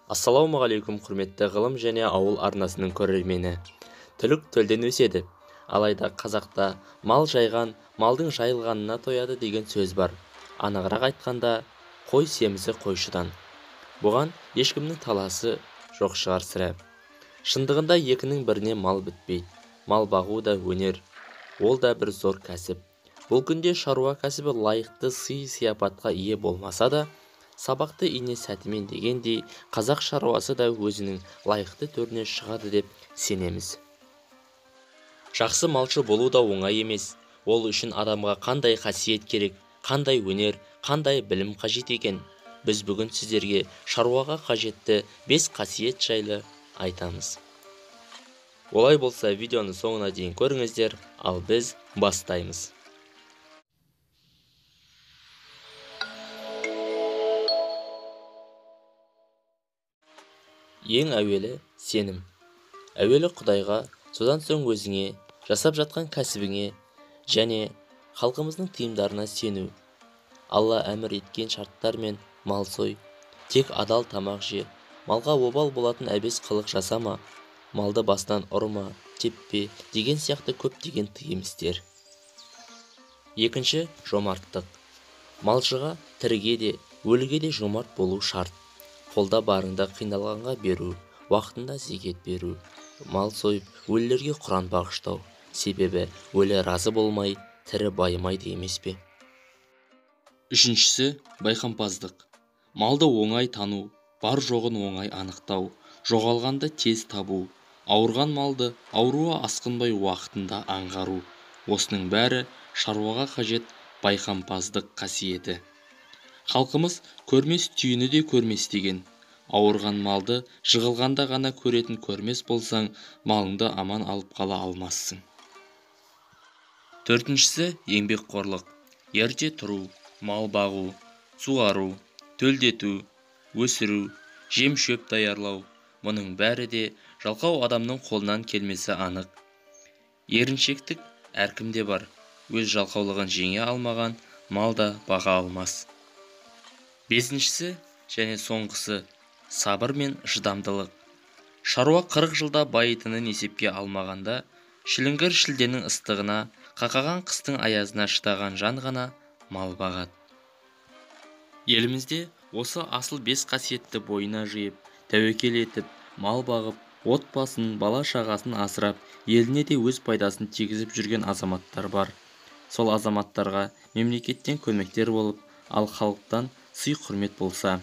Ассалаумағалейкум, құрметті ғылым және ауыл арнасының көрермені. Түлік төлден өседі. Алайда қазақта мал жайған, малдың жайылғанына тояды деген сөз бар. Анығырақ айтқанда, қой семізі қойшыдан. Бұған ешкімнің таласы жоқ шығар сірә. Шындығында екінің біріне мал бітпейді. Мал бағу да өнер, ол да бір зор кәсіп. Бұл күнде шаруа кәсібі лайықты сый-сияпатқа ие болмаса да, сабақты ине сәтімен дегендей, қазақ шаруасы да өзінің лайықты төріне шығады деп сенеміз. Жақсы малшы болу да оңай емес. Ол үшін адамға қандай қасиет керек, қандай өнер, қандай білім қажет екен. Біз бүгін сіздерге шаруаға қажетті 5 қасиет жайлы айтамыз. Олай болса, видеоны соңына дейін көріңіздер, ал біз бастаймыз. Ең әуелі сенім. Әуелі Құдайға, содан соң өзіңе, жасап жатқан кәсібіңе және халқымыздың тыйымдарына сену. Алла әмір еткен шарттармен мал сой, тек адал тамақ же, малға обал болатын әбес қылық жасама, малды басынан ұрма, теппе деген сияқты көптеген тыйым істер. Екінші, жомарттық. Малшыға тіріге де, өліге де жомарт болу шарт. Қолда барында қиналғанға беру, уақытында зекет беру. Мал сойып, өлілерге Құран бағыштау. Себебі өлі разы болмай, тірі байымайды емес пе? Үшіншісі, байқампаздық. Малды оңай тану, бар жоғын оңай анықтау, жоғалғанды тез табу, ауырған малды ауруы асқынбай уақытында аңғару. Осының бәрі шаруаға қажет байқампаздық қасиеті. Халқымыз көрмес түйіні де көрмес деген. Ауырған малды жығылғанда ғана көретін көрмес болсаң, малыңды аман алып қала алмассың. Төртіншісі, еңбекқорлық. Ерте тұру, мал бағу, суару, төлдету, өсіру, жем-шөп даярлау. Мұның бәрі де жалқау адамның қолынан келмесі анық. Еріншектік әркімде бар. Өз жалқаулығын жеңе алмаған мал да баға алмас. Бесіншісі және соңғысы, сабыр мен шыдамдылық. Шаруа 40 жылда байытынын есепке алмағанда, шіліңгір шілденің ыстығына, қақаған қыстың аязына шыдаған жан ғана мал бағады. Елімізде осы асыл 5 қасиетті бойына жиып, тәуекел етіп, мал бағып, отбасын, бала шағасын асырап, еліне де өз пайдасын тигізіп жүрген азаматтар бар. Сол азаматтарға мемлекеттен көмектер болып, ал халықтан сый-құрмет болса.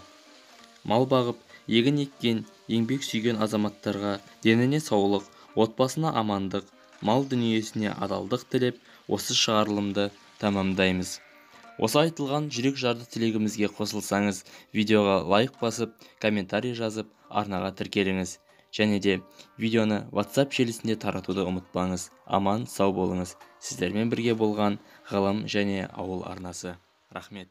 Мал бағып, егін еккен, еңбек сүйген азаматтарға деніне саулық, отбасына амандық, мал дүниесіне адалдық тілеп, осы шығарылымды тамамдаймыз. Осы айтылған жүрек жарды тілегімізге қосылсаңыз, видеоға лайк басып, комментарий жазып, арнаға тіркеліңіз. Және де видеоны WhatsApp желісінде таратуды ұмытпаңыз. Аман, сау болыңыз. Сіздермен бірге болған ғылым және ауыл арнасы. Рахмет.